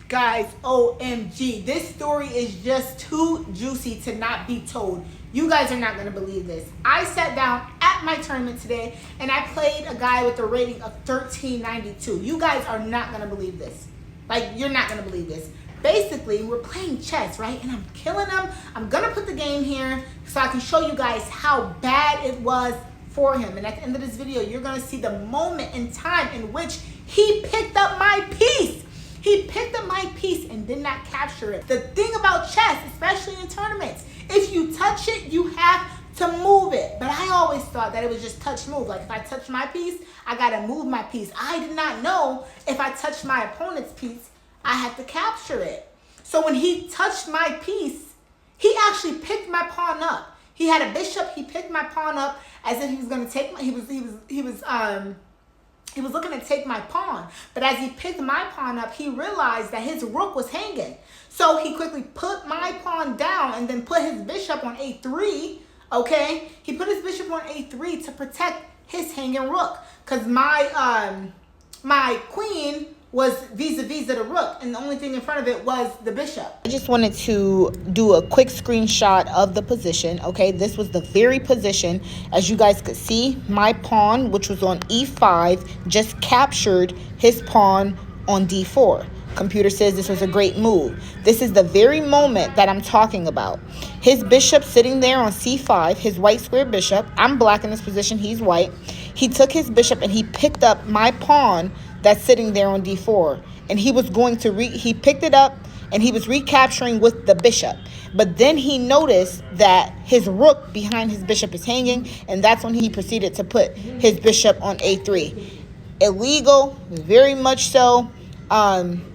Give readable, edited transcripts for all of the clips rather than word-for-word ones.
Guys, OMG, this story is just too juicy to not be told. You guys are not going to believe this. I sat down at my tournament today and I played a guy with a rating of 1392. You guys are not going to believe this. Like, you're not going to believe this. Basically, we're playing chess, right? And I'm killing him. I'm going to put the game here so I can show you guys how bad it was for him. And at the end of this video, you're going to see the moment in time in which he picked up my piece. He picked up my piece and did not capture it. The thing about chess, especially in tournaments, if you touch it, you have to move it. But I always thought that it was just touch move. Like if I touch my piece, I gotta move my piece. I did not know if I touched my opponent's piece, I had to capture it. So when he touched my piece, he actually picked my pawn up. He had a bishop, he picked my pawn up as if he was gonna take my, he was looking to take my pawn, but as he picked my pawn up, he realized that his rook was hanging. So he quickly put my pawn down and then put his bishop on a3, okay? He put his bishop on a3 to protect his hanging rook because my queen was vis-a-vis of the rook, and the only thing in front of it was the bishop. I just wanted to do a quick screenshot of the position, okay? This was the very position. As you guys could see, my pawn, which was on e5, just captured his pawn on d4. Computer says this was a great move. This is the very moment that I'm talking about. His bishop sitting there on c5, his white square bishop. I'm black in this position, he's white. He took his bishop and he picked up my pawn that's sitting there on d4, and he was going to he picked it up and he was recapturing with the bishop, but then he noticed that his rook behind his bishop is hanging, and that's when he proceeded to put his bishop on a3. Illegal, very much so.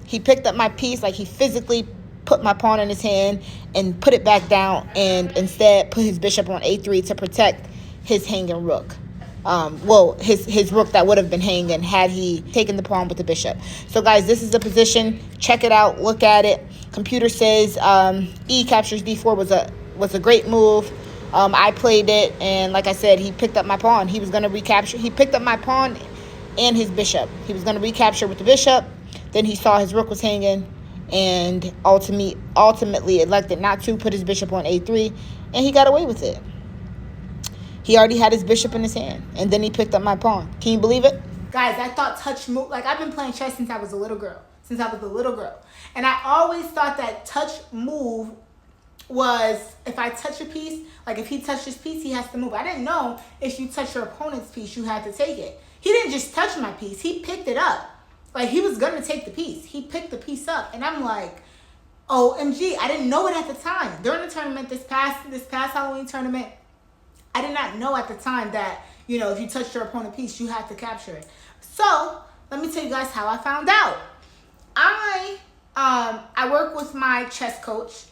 He picked up my piece, like he physically put my pawn in his hand and put it back down, and instead put his bishop on a3 to protect his hanging rook. Well, his rook that would have been hanging had he taken the pawn with the bishop. So guys, this is the position. Check it out, look at it. Computer says e captures d4 was a great move. I played it, and like I said, he picked up my pawn. He was going to recapture. He picked up my pawn and his bishop. He was going to recapture with the bishop. Then he saw his rook was hanging and ultimately elected not to put his bishop on a3, and he got away with it. He already had his bishop in his hand, and then he picked up my pawn. Can you believe it? Guys, I thought touch move, like I've been playing chess since I was a little girl. And I always thought that touch move was if I touch a piece, like if he touched his piece, he has to move. I didn't know if you touch your opponent's piece, you had to take it. He didn't just touch my piece, he picked it up. Like he was gonna take the piece. He picked the piece up, and I'm like, OMG, I didn't know it at the time. During the tournament, this past Halloween tournament, I did not know at the time that, you know, if you touched your opponent's piece, you had to capture it. So let me tell you guys how I found out. I work with my chess coach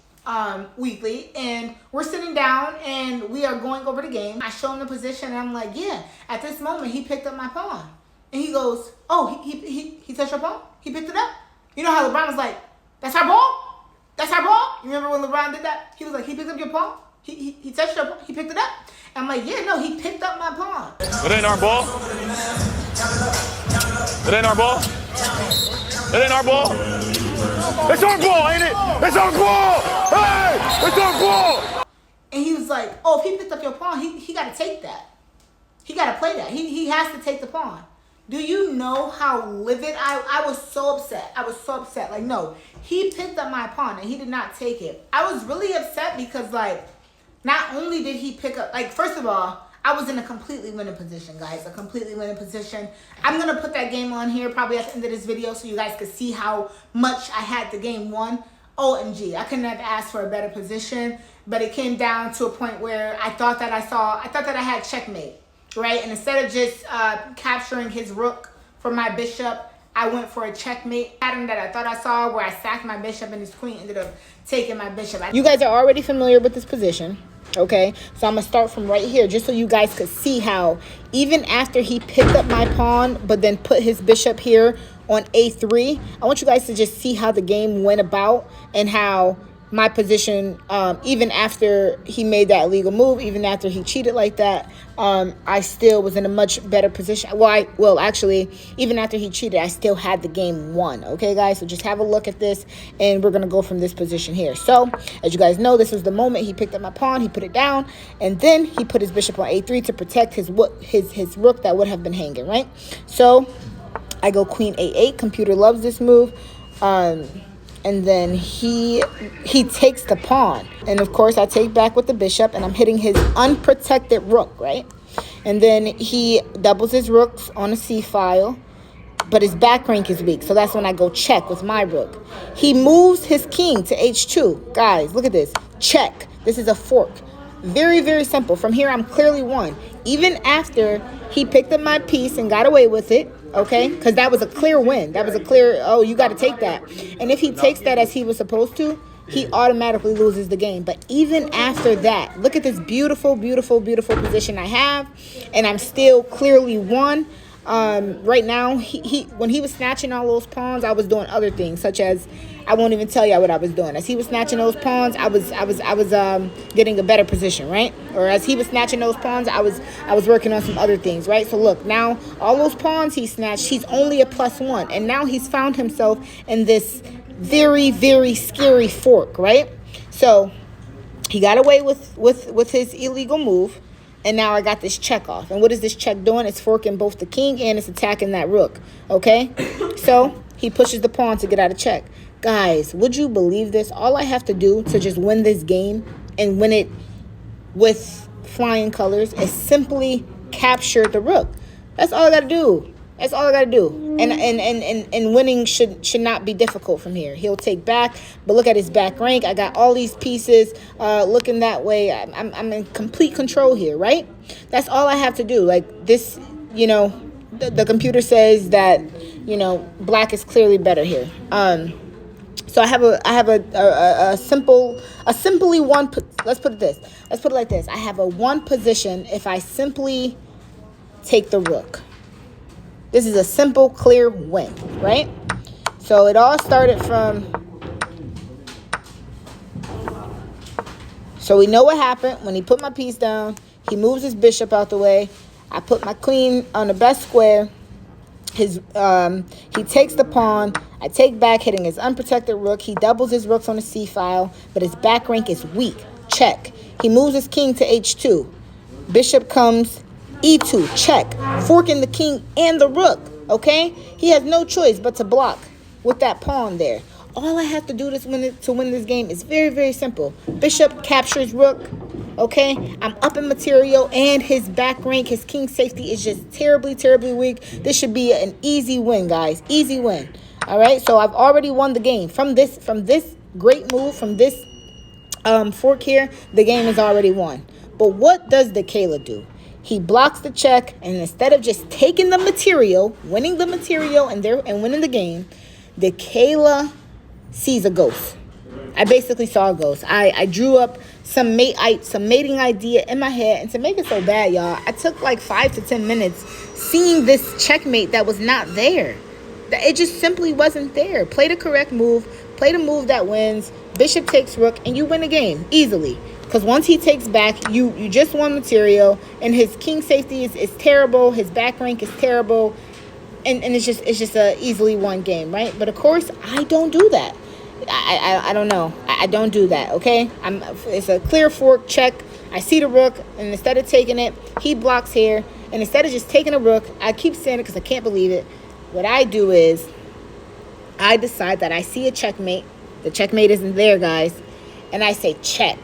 weekly, and we're sitting down and we are going over the game. I show him the position, and I'm like, yeah, at this moment he picked up my pawn. And he goes, oh, he touched your pawn? He picked it up? You know how LeBron was like, that's our ball? That's our ball? You remember when LeBron did that? He was like, he picked up your pawn? He touched your pawn? He picked it up? And I'm like, yeah, no, he picked up my pawn. It ain't our ball. It ain't our ball. It ain't our ball. It's our ball, ain't it? It's our ball. Hey, it's our ball. And he was like, oh, if he picked up your pawn, he got to take that. He got to play that. He has to take the pawn. Do you know how livid I was so upset. I was so upset. Like, no, he picked up my pawn and he did not take it. I was really upset because, like, not only did he pick up, like, first of all, I was in a completely winning position, guys. A completely winning position. I'm going to put that game on here probably at the end of this video so you guys can see how much I had the game won. OMG, I couldn't have asked for a better position, but it came down to a point where I thought that I had checkmate, right? And instead of just capturing his rook for my bishop, I went for a checkmate pattern that I thought I saw where I sacked my bishop and his queen ended up taking my bishop. You guys are already familiar with this position, okay? So I'm going to start from right here just so you guys could see how even after he picked up my pawn but then put his bishop here on a3, I want you guys to just see how the game went about and how my position, even after he made that illegal move, even after he cheated like that, I still was in a much better position. Well, actually, even after he cheated, I still had the game won. Okay, guys, so just have a look at this, and we're going to go from this position here. So, as you guys know, this was the moment he picked up my pawn, he put it down, and then he put his bishop on a3 to protect his rook that would have been hanging, right? So, I go queen a8. Computer loves this move. And then he takes the pawn. And, of course, I take back with the bishop, and I'm hitting his unprotected rook, right? And then he doubles his rooks on a c-file, but his back rank is weak. So that's when I go check with my rook. He moves his king to h2. Guys, look at this. Check. This is a fork. Very, very simple. From here, I'm clearly won. Even after he picked up my piece and got away with it, okay? Because that was a clear win. That was a clear, oh, you got to take that. And if he takes that as he was supposed to, he automatically loses the game. But even after that, look at this beautiful, beautiful, beautiful position I have. And I'm still clearly won. Right now, when he was snatching all those pawns, I was doing other things, such as, I won't even tell you what I was doing. As he was snatching those pawns, I was getting a better position, right? Or as he was snatching those pawns, I was working on some other things, right? So look, now all those pawns he snatched, he's only a +1, and now he's found himself in this very, very scary fork, right? So he got away with his illegal move. And now I got this check off. And what is this check doing? It's forking both the king and it's attacking that rook. Okay? So he pushes the pawn to get out of check. Guys, would you believe this? All I have to do to just win this game and win it with flying colors is simply capture the rook. That's all I got to do. That's all I got to do. And winning should not be difficult from here. He'll take back, but look at his back rank. I got all these pieces looking that way. I'm in complete control here, right? That's all I have to do. Like this, you know, the computer says that, you know, black is clearly better here. So I have a simply one. Let's put it like this. I have a one position if I simply take the rook. This is a simple, clear win, right? So it all started from... So we know what happened when he put my piece down. He moves his bishop out the way. I put my queen on the best square. He takes the pawn. I take back, hitting his unprotected rook. He doubles his rooks on the c-file, but his back rank is weak. Check. He moves his king to h2. Bishop comes... e2, check, forking the king and the rook, okay? He has no choice but to block with that pawn there. All I have to do to win this game is very, very simple. Bishop captures rook, okay? I'm up in material, and his back rank, his king safety is just terribly, terribly weak. This should be an easy win, guys. Easy win, all right? So I've already won the game. From this great move, from this fork here, the game is already won. But what does the Kayla do? He blocks the check, and instead of just taking the material, winning the material, and winning the game, the Kayla sees a ghost. I basically saw a ghost. I drew up some mating idea in my head, and to make it so bad, y'all, I took like 5 to 10 minutes seeing this checkmate that was not there. It just simply wasn't there. Play the correct move, play the move that wins, bishop takes rook, and you win the game easily. Because once he takes back, you just won material, and his king safety is terrible, his back rank is terrible, and it's just a easily won game, right? But of course, I don't do that. I don't know. I don't do that, okay? It's a clear fork check. I see the rook, and instead of taking it, he blocks here. And instead of just taking a rook, I keep saying it because I can't believe it. What I do is I decide that I see a checkmate. The checkmate isn't there, guys. And I say check.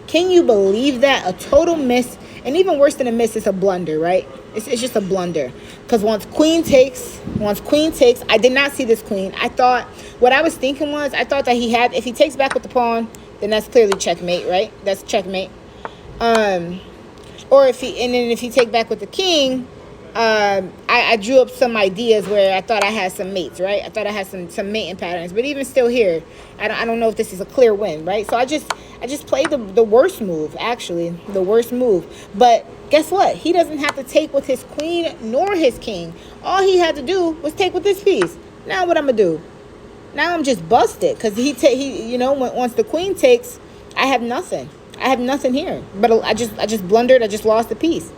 Can you believe that? A total miss. And even worse than a miss, it's a blunder, right? It's just a blunder. Because once queen takes, I did not see this queen. What I was thinking was, I thought that if he takes back with the pawn, then that's clearly checkmate, right? That's checkmate. Or if he take back with the king, I drew up some ideas where I thought I had some mates, right? I thought I had some mating patterns. But even still here, I don't know if this is a clear win, right? So I just played the worst move, actually. The worst move. But guess what? He doesn't have to take with his queen nor his king. All he had to do was take with this piece. Now what I'm going to do? now I'm just busted because he you know, once the queen takes, I have nothing. I have nothing here. But I just blundered. I just lost the piece.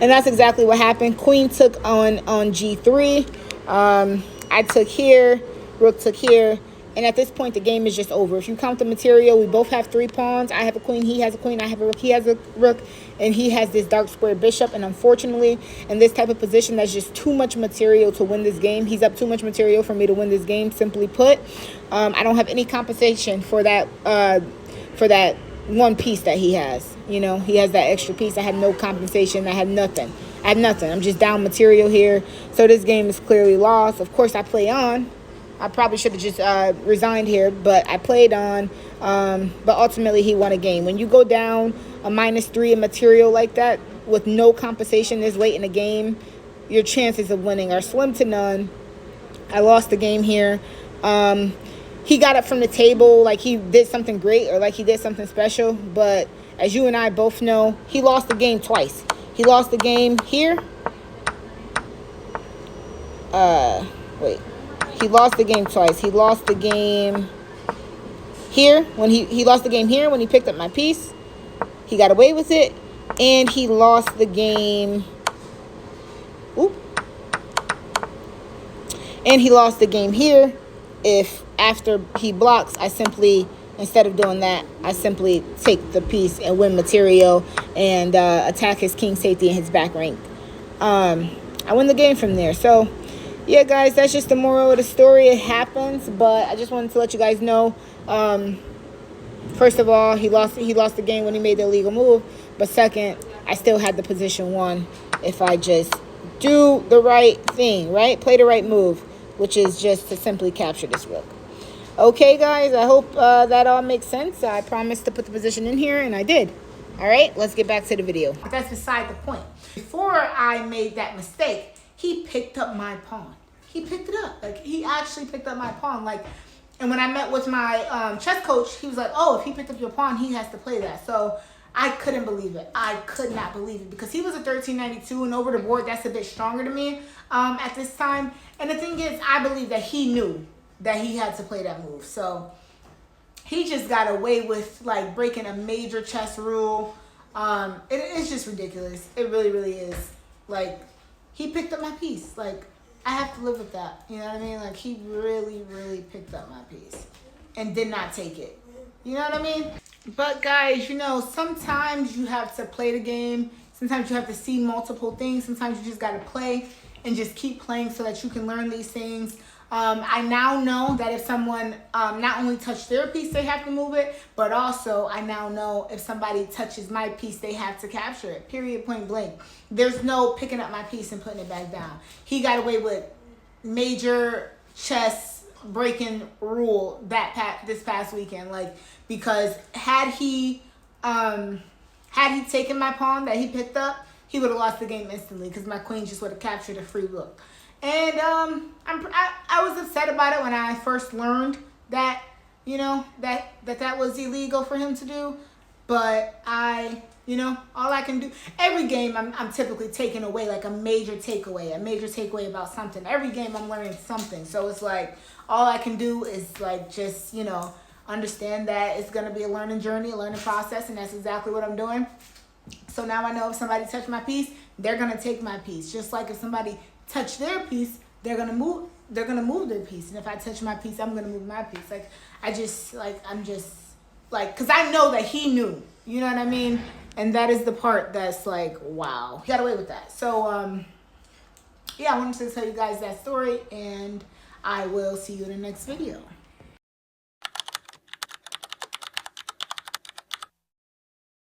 And that's exactly what happened. Queen took on G3. I took here. Rook took here. And at this point, the game is just over. If you count the material, we both have 3 pawns. I have a queen. He has a queen. I have a rook. He has a rook. And he has this dark square bishop. And unfortunately, in this type of position, that's just too much material to win this game. He's up too much material for me to win this game, simply put. I don't have any compensation for that one piece that he has. You know, he has that extra piece. I had no compensation. I had nothing. I'm just down material here. So this game is clearly lost. Of course, I play on. I probably should have just resigned here, but I played on. But ultimately, he won a game. When you go down a -3 in material like that with no compensation this late in the game, your chances of winning are slim to none. I lost the game here. He got up from the table like he did something great or like he did something special. But as you and I both know, he lost the game twice. He lost the game here. Wait. He lost the game twice. He lost the game here when he lost the game here when he picked up my piece. He got away with it. And he lost the game. Oop. And he lost the game here. If after he blocks, I simply, instead of doing that, I simply take the piece and win material and attack his king safety and his back rank. I win the game from there. So yeah, guys, that's just the moral of the story. It happens, but I just wanted to let you guys know. First of all, he lost the game when he made the illegal move. But second, I still had the position won if I just do the right thing, right? Play the right move, which is just to simply capture this rook. Okay, guys, I hope that all makes sense. I promised to put the position in here, and I did. All right, let's get back to the video. But that's beside the point. Before I made that mistake, he picked up my pawn. He picked it up. Like, he actually picked up my pawn. Like, and when I met with my chess coach, he was like, oh, if he picked up your pawn, he has to play that. So I couldn't believe it. I could not believe it because he was a 1392 and over the board, that's a bit stronger to me at this time. And the thing is, I believe that he knew that he had to play that move. So he just got away with like breaking a major chess rule. It's just ridiculous. It really, really is. Like, he picked up my piece. Like, I have to live with that. You know what I mean? Like, he really, really picked up my piece and did not take it. You know what I mean? But guys, you know, sometimes you have to play the game. Sometimes you have to see multiple things. Sometimes you just got to play and just keep playing so that you can learn these things. I now know that if someone not only touched their piece, they have to move it, but also I now know if somebody touches my piece, they have to capture it, period, point blank. There's no picking up my piece and putting it back down. He got away with major chess breaking rule this past weekend, like, because had he taken my pawn that he picked up, he would have lost the game instantly because my queen just would have captured a free rook. And I was upset about it when I first learned that, you know, that was illegal for him to do. But you know, all I can do, every game I'm typically taking away like a major takeaway about something. Every game I'm learning something. So it's like, all I can do is like just, you know, understand that it's going to be a learning journey, a learning process, and that's exactly what I'm doing. So now I know if somebody touched my piece, they're going to take my piece. Just like if somebody touch their piece, they're gonna move their piece, and if I touch my piece, I'm gonna move my piece. Like, I'm just like, because I know that he knew, you know what I mean? And that is the part that's like, wow, he got away with that. So yeah, I wanted to tell you guys that story, and I will see you in the next video.